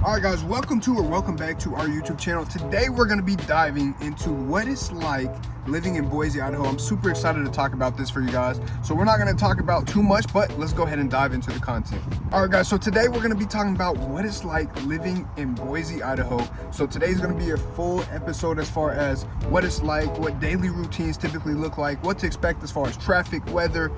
Alright guys, welcome back to our YouTube channel. Today we're going to be diving into what it's like living in Boise, Idaho. I'm super excited to talk about this for you guys. So we're not going to talk about too much, but let's go ahead and dive into the content. Alright guys, so today we're going to be talking about what it's like living in Boise, Idaho. So today's going to be a full episode as far as what it's like, what daily routines typically look like, what to expect as far as traffic, weather,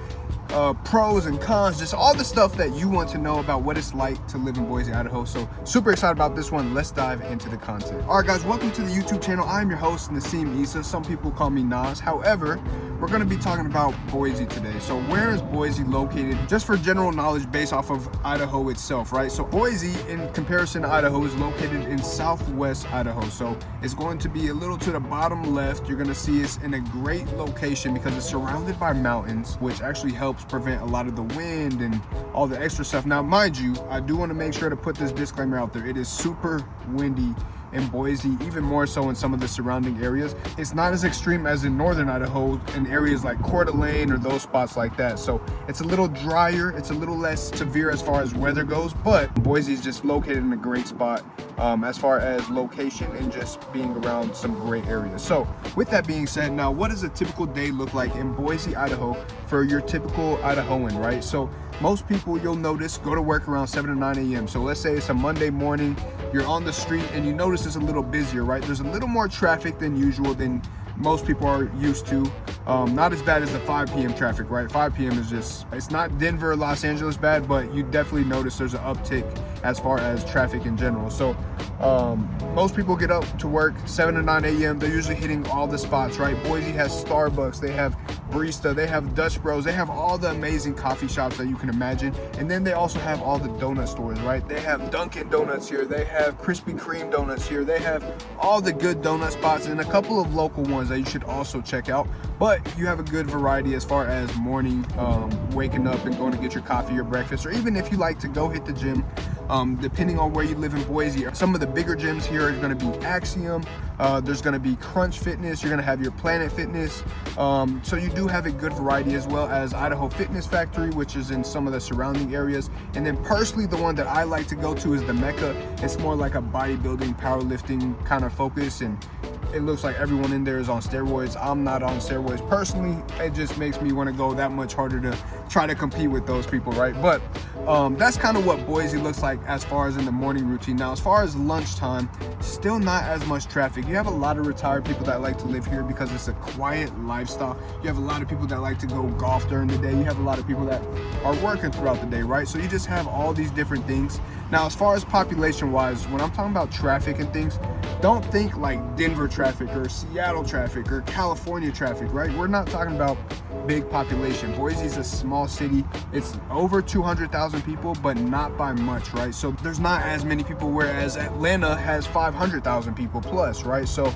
pros and cons, just all the stuff that you want to know about what it's like to live in Boise, Idaho. So super excited about this one. Let's dive into the content. All right guys, welcome to the YouTube channel. I'm your host, Naseem Eissa. Some people call me Nas. However, we're going to be talking about Boise today. So where is Boise located? Just for general knowledge based off of Idaho itself, right? So Boise, in comparison to Idaho, is located in southwest Idaho. So it's going to be a little to the bottom left. You're going to see it's in a great location because it's surrounded by mountains, which actually helps prevent a lot of the wind and all the extra stuff. Now, mind you, I do want to make sure to put this disclaimer out there. It is super windy in Boise, even more so in some of the surrounding areas. It's not as extreme as in northern Idaho in areas like Coeur d'Alene or those spots like that. So it's a little drier, it's a little less severe as far as weather goes, but Boise is just located in a great spot as far as location and just being around some great areas. So with that being said, now what does a typical day look like in Boise, Idaho for your typical Idahoan, right? So most people, you'll notice, go to work around 7 to 9 a.m. So let's say it's a Monday morning, you're on the street and you notice it's a little busier, right? There's a little more traffic than usual than most people are used to. Not as bad as the 5 p.m. traffic, right? 5 p.m. is just, it's not Denver or Los Angeles bad, but you definitely notice there's an uptick as far as traffic in general. So most people get up to work 7 to 9 a.m. They're usually hitting all the spots, right? Boise has Starbucks, they have Barista, they have Dutch Bros, they have all the amazing coffee shops that you can imagine. And then they also have all the donut stores, right? They have Dunkin' Donuts here, they have Krispy Kreme donuts here, they have all the good donut spots and a couple of local ones that you should also check out. But you have a good variety as far as morning, waking up and going to get your coffee or breakfast, or even if you like to go hit the gym, depending on where you live in Boise. Some of the bigger gyms here are going to be Axiom, there's going to be Crunch Fitness, you're going to have your Planet Fitness, so you do have a good variety, as well as Idaho Fitness Factory, which is in some of the surrounding areas. And then personally, the one that I like to go to is the Mecca. It's more like a bodybuilding, powerlifting kind of focus, and it looks like everyone in there is on steroids. I'm not on steroids personally. It just makes me want to go that much harder to try to compete with those people, right? But that's kind of what Boise looks like as far as in the morning routine. Now, as far as lunchtime, still not as much traffic. You have a lot of retired people that like to live here because it's a quiet lifestyle. You have a lot of people that like to go golf during the day. You have a lot of people that are working throughout the day, right? So you just have all these different things. Now, as far as population wise, when I'm talking about traffic and things, don't think like Denver traffic or Seattle traffic or California traffic, right? We're not talking about big population. Boise is a small city. It's over 200,000 people, but not by much, right? So there's not as many people, whereas Atlanta has 500,000 people plus, right? So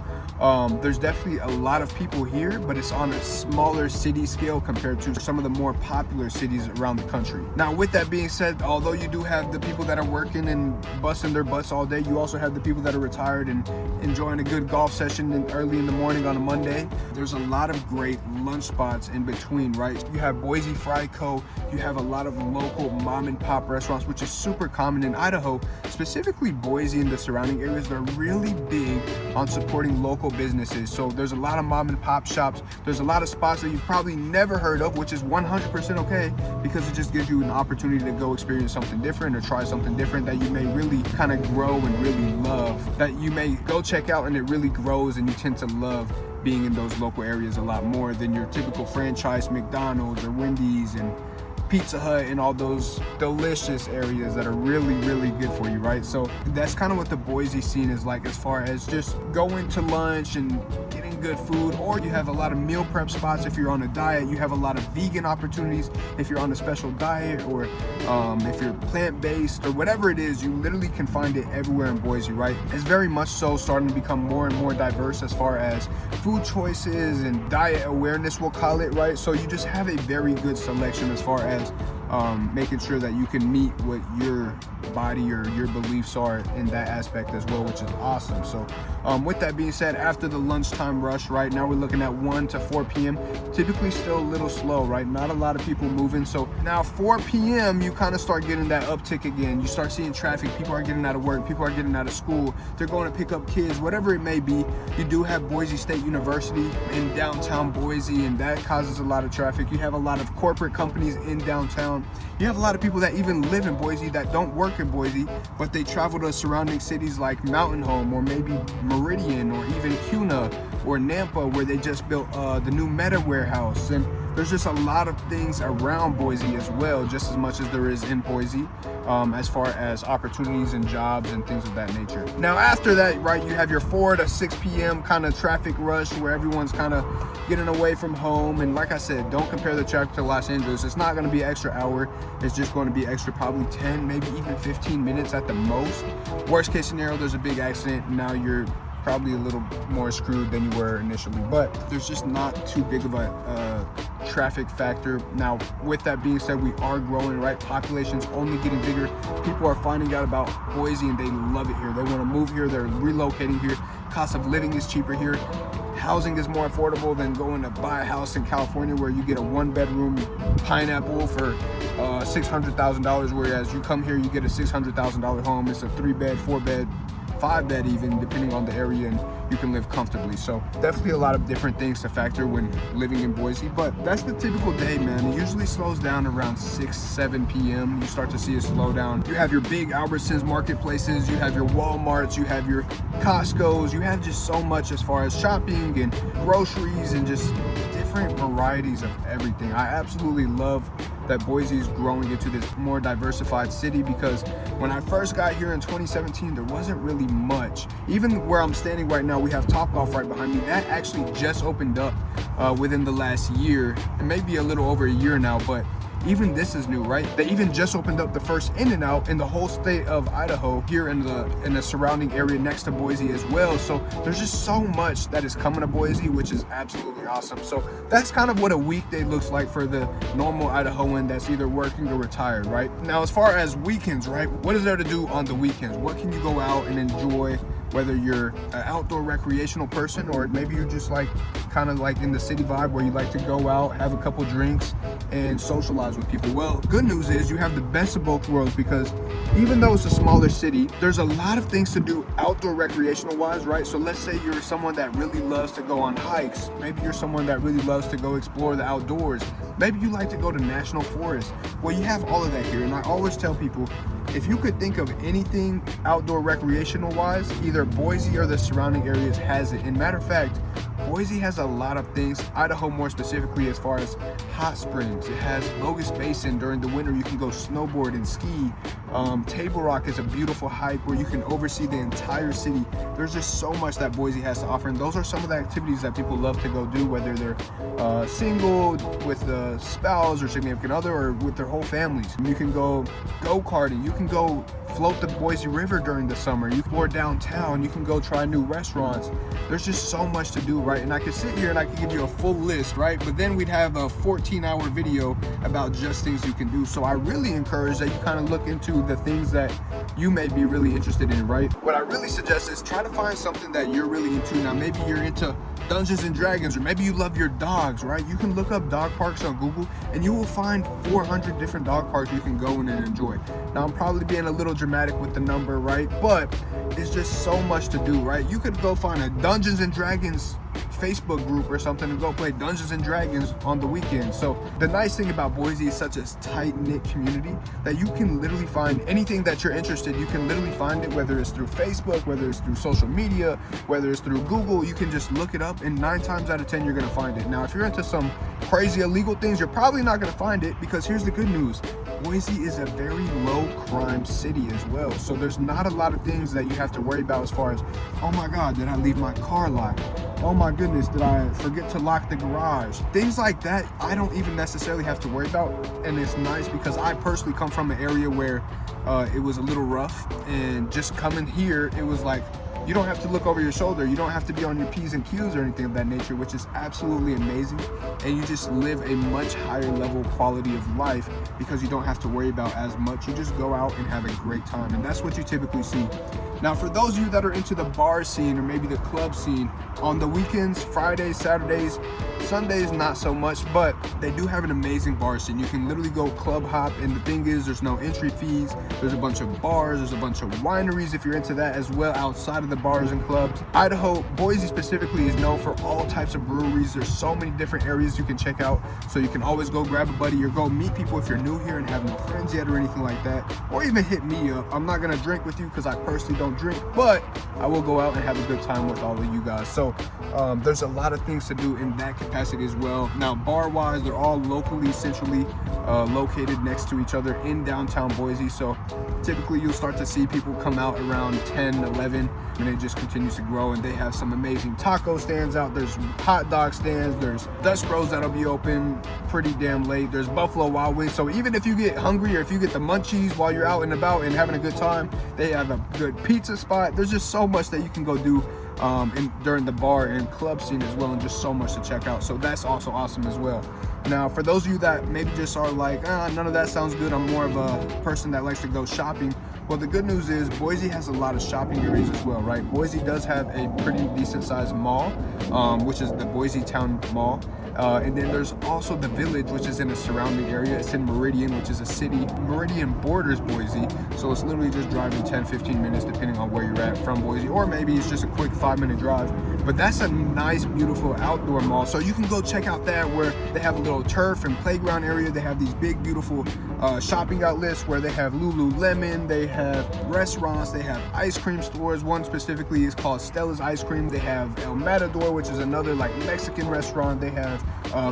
there's definitely a lot of people here, but it's on a smaller city scale compared to some of the more popular cities around the country. Now, with that being said, although you do have the people that are working and busting their butts all day, you also have the people that are retired and enjoying a good golf session early in the morning on a Monday. There's a lot of great lunch spots in between, right? You have Boise Fry Co. You have a lot of local mom and pop restaurants, which is super common in Idaho, specifically Boise and the surrounding areas. They're really big on supporting local businesses. So there's a lot of mom and pop shops. There's a lot of spots that you've probably never heard of, which is 100% okay, because it just gives you an opportunity to go experience something different or try something different that you may really kind of grow and really love, that you may go check out and it really grows and you tend to love being in those local areas a lot more than your typical franchise McDonald's or Wendy's and Pizza Hut and all those delicious areas that are really, really good for you, right? So that's kind of what the Boise scene is like as far as just going to lunch and getting good food. Or you have a lot of meal prep spots if you're on a diet. You have a lot of vegan opportunities if you're on a special diet, or if you're plant-based or whatever it is. You literally can find it everywhere in Boise, right? It's very much so starting to become more and more diverse as far as food choices and diet awareness, we'll call it, right? So you just have a very good selection as far as making sure that you can meet what your body or your beliefs are in that aspect as well, which is awesome. So with that being said, after the lunchtime rush, right now we're looking at 1 to 4 p.m. typically still a little slow, right? Not a lot of people moving. So now 4 p.m. you kind of start getting that uptick again. You start seeing traffic. People are getting out of work, people are getting out of school, they're going to pick up kids, whatever it may be. You do have Boise State University in downtown Boise, and that causes a lot of traffic. You have a lot of corporate companies in downtown. You have a lot of people that even live in Boise that don't work in Boise, but they travel to surrounding cities like Mountain Home, or maybe Meridian, or even Kuna or Nampa, where they just built the new Meta warehouse. And there's just a lot of things around Boise as well, just as much as there is in Boise, as far as opportunities and jobs and things of that nature. Now after that, right, you have your 4 to 6 p.m. kind of traffic rush where everyone's kind of getting away from home. And like I said, don't compare the traffic to Los Angeles. It's not going to be an extra hour. It's just going to be extra probably 10, maybe even 15 minutes at the most. Worst case scenario, there's a big accident. Now you're probably a little more screwed than you were initially, but there's just not too big of a traffic factor. Now with that being said, we are growing, right? Population's only getting bigger. People are finding out about Boise and they love it here. They want to move here, they're relocating here. Cost of living is cheaper here. Housing is more affordable than going to buy a house in California where you get a 1-bedroom pineapple for $600,000, whereas you come here, you get a $600,000 home. It's a 3-bed, 4-bed, 5-bed even, depending on the area, and you can live comfortably. So definitely a lot of different things to factor when living in Boise, but that's the typical day, man. It usually slows down around 6, 7 p.m. You start to see a slowdown. You have your big Albertsons marketplaces, you have your Walmarts, you have your Costco's, you have just so much as far as shopping and groceries and just different varieties of everything. I absolutely love that Boise is growing into this more diversified city, because when I first got here in 2017, there wasn't really much. Even where I'm standing right now, we have Topgolf right behind me. That actually just opened up within the last year, and maybe a little over a year now, but even this is new, right? They even just opened up the first In-N-Out in the whole state of Idaho, here in the surrounding area next to Boise as well. So there's just so much that is coming to Boise, which is absolutely awesome. So that's kind of what a weekday looks like for the normal Idahoan that's either working or retired, right? Now, as far as weekends, right? What is there to do on the weekends? What can you go out and enjoy? Whether you're an outdoor recreational person, or maybe you're just like kind of like in the city vibe where you like to go out, have a couple drinks and socialize with people. Well, good news is you have the best of both worlds, because even though it's a smaller city, there's a lot of things to do outdoor recreational wise, right? So let's say you're someone that really loves to go on hikes. Maybe you're someone that really loves to go explore the outdoors. Maybe you like to go to national forests. Well, you have all of that here. And I always tell people, if you could think of anything outdoor recreational wise, either Boise or the surrounding areas has it. And matter of fact, Boise has a lot of things, Idaho more specifically, as far as hot springs. It has Bogus Basin. During the winter you can go snowboard and ski. Table Rock is a beautiful hike where you can oversee the entire city. There's just so much that Boise has to offer, and those are some of the activities that people love to go do, whether they're single, with a spouse or significant other, or with their whole families. You can go go-karting, you can go float the Boise River during the summer, you can explore downtown, you can go try new restaurants. There's just so much to do, right? And I could sit here and I could give you a full list, right? But then we'd have a 14-hour video about just things you can do. So I really encourage that you kind of look into the things that you may be really interested in, right? What I really suggest is try to find something that you're really into. Now, maybe you're into Dungeons and Dragons, or maybe you love your dogs, right? You can look up dog parks on Google and you will find 400 different dog parks you can go in and enjoy. Now, I'm probably being a little dramatic with the number, right? But it's just so much to do, right? You could go find a Dungeons and Dragons Facebook group or something and go play Dungeons and Dragons on the weekend. So the nice thing about Boise is such a tight-knit community that you can literally find anything that you're interested in. You can literally find it, whether it's through Facebook, whether it's through social media, whether it's through Google. You can just look it up, and 9 times out of 10 you're gonna find it. Now, if you're into some crazy illegal things, you're probably not gonna find it, because here's the good news: Boise is a very low crime city as well. So there's not a lot of things that you have to worry about as far as, oh my God, did I leave my car locked? Oh my goodness, did I forget to lock the garage? Things like that, I don't even necessarily have to worry about. And it's nice because I personally come from an area where it was a little rough, and just coming here, it was like you don't have to look over your shoulder. You don't have to be on your P's and Q's or anything of that nature, which is absolutely amazing. And you just live a much higher level quality of life because you don't have to worry about as much. You just go out and have a great time, and that's what you typically see. Now, for those of you that are into the bar scene or maybe the club scene, on the weekends, Fridays, Saturdays, Sundays, not so much, but they do have an amazing bar scene. You can literally go club hop, and the thing is, there's no entry fees. There's a bunch of bars, there's a bunch of wineries if you're into that as well, outside of the bars and clubs. Idaho, Boise specifically, is known for all types of breweries. There's so many different areas you can check out, so you can always go grab a buddy or go meet people if you're new here and have no friends yet or anything like that, or even hit me up. I'm not gonna drink with you because I personally don't drink, but I will go out and have a good time with all of you guys. So there's a lot of things to do in that capacity as well. Now, bar wise, they're all locally, centrally located next to each other in downtown Boise. So typically you'll start to see people come out around 10, 11, and it just continues to grow. And they have some amazing taco stands out. There's hot dog stands. There's Dutch Bros that'll be open pretty damn late. There's Buffalo Wild Wings. So even if you get hungry or if you get the munchies while you're out and about and having a good time, they have a good pizza spot. There's just so much that you can go do during the bar and club scene as well, and just so much to check out. So that's also awesome as well. Now, for those of you that maybe just are like, none of that sounds good, I'm more of a person that likes to go shopping. Well, the good news is Boise has a lot of shopping areas as well, right? Boise does have a pretty decent sized mall, which is the Boise Town Mall. And then there's also the Village, which is in a surrounding area. It's in Meridian, which is a city. Meridian borders Boise, so it's literally just driving 10-15 minutes depending on where you're at from Boise, or maybe it's just a quick 5-minute drive. But that's a nice, beautiful outdoor mall, so you can go check out that, where they have a little turf and playground area. They have these big, beautiful shopping outlets where they have Lululemon, they have restaurants, they have ice cream stores. One specifically is called Stella's Ice Cream. They have El Matador, which is another like Mexican restaurant. They have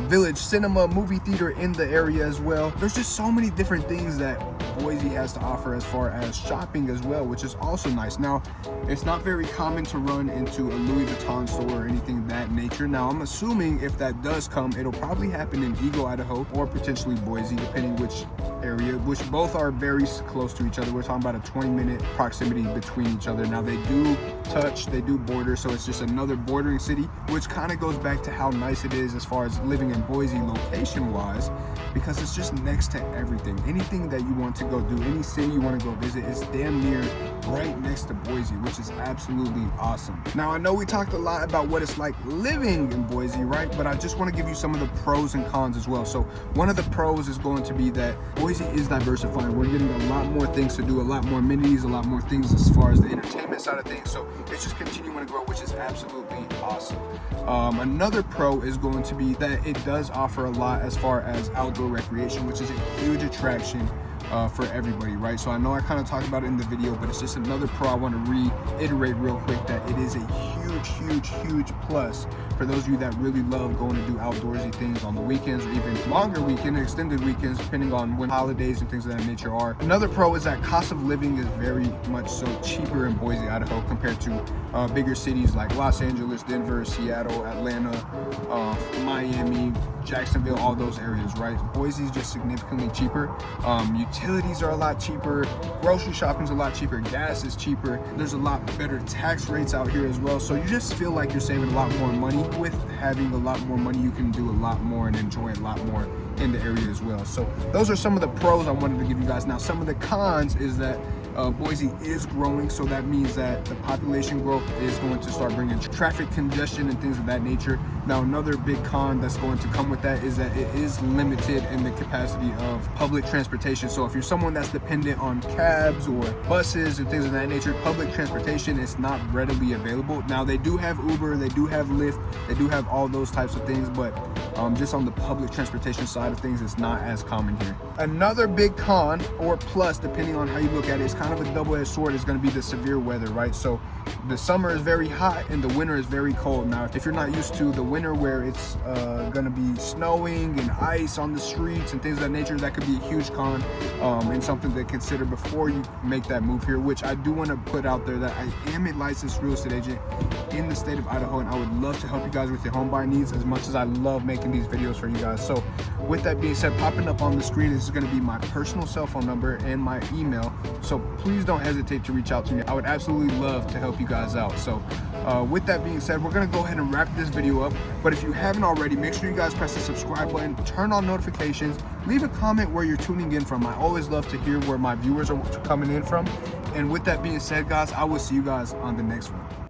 Village Cinema, movie theater in the area as well. There's just so many different things that Boise has to offer as far as shopping as well, which is also nice. Now, it's not very common to run into a Louis Vuitton store or anything of that nature. Now, I'm assuming if that does come, it'll probably happen in Eagle, Idaho, or potentially Boise, depending which area, which both are very close to each other. We're talking about a 20-minute proximity between each other. Now, they do touch, they do border, so it's just another bordering city, which kind of goes back to how nice it is as far as living in Boise location-wise, because it's just next to everything. Anything that you want to go do, any city you want to go visit, is damn near right next to Boise, which is absolutely awesome. Now, I know we talked a lot about what it's like living in Boise, right? But I just want to give you some of the pros and cons as well. So one of the pros is going to be that Boise is diversifying. We're getting a lot more things to do, a lot more amenities, a lot more things as far as the entertainment side of things. So it's just continuing to grow, which is absolutely awesome. Another pro is going to be that it does offer a lot as far as outdoor recreation, which is a huge attraction for everybody, right? So I know I kind of talked about it in the video, but it's just another pro I want to reiterate real quick, that it is a huge plus for those of you that really love going to do outdoorsy things on the weekends, or even longer weekend, extended weekends, depending on when holidays and things of that nature are. Another pro is that cost of living is very much so cheaper in Boise, Idaho, compared to bigger cities like Los Angeles, Denver, Seattle, Atlanta, Miami, Jacksonville, all those areas, right? Boise is just significantly cheaper. Utilities are a lot cheaper. Grocery shopping is a lot cheaper. Gas is cheaper. There's a lot better tax rates out here as well. So you just feel like you're saving a lot more money. With having a lot more money, you can do a lot more and enjoy a lot more in the area as well. So those are some of the pros I wanted to give you guys. Now, some of the cons is that Boise is growing, so that means that the population growth is going to start bringing traffic congestion and things of that nature. Now, another big con that's going to come with that is that it is limited in the capacity of public transportation. So if you're someone that's dependent on cabs or buses and things of that nature, public transportation is not readily available. Now, they do have Uber, they do have Lyft, they do have all those types of things, but just on the public transportation side of things, it's not as common here. Another big con, or plus, depending on how you look at it, is kind of a double-edged sword, is going to be the severe weather, right? So the summer is very hot and the winter is very cold. Now, if you're not used to the winter where it's going to be snowing and ice on the streets and things of that nature, that could be a huge con and something to consider before you make that move here, which I do want to put out there that I am a licensed real estate agent in the state of Idaho, and I would love to help you guys with your home buying needs as much as I love making these videos for you guys. So with that being said, popping up on the screen is going to be my personal cell phone number and my email. So So please don't hesitate to reach out to me. I would absolutely love to help you guys out. So with that being said, we're gonna go ahead and wrap this video up. But if you haven't already, make sure you guys press the subscribe button, turn on notifications, leave a comment where you're tuning in from. I always love to hear where my viewers are coming in from. And with that being said, guys, I will see you guys on the next one.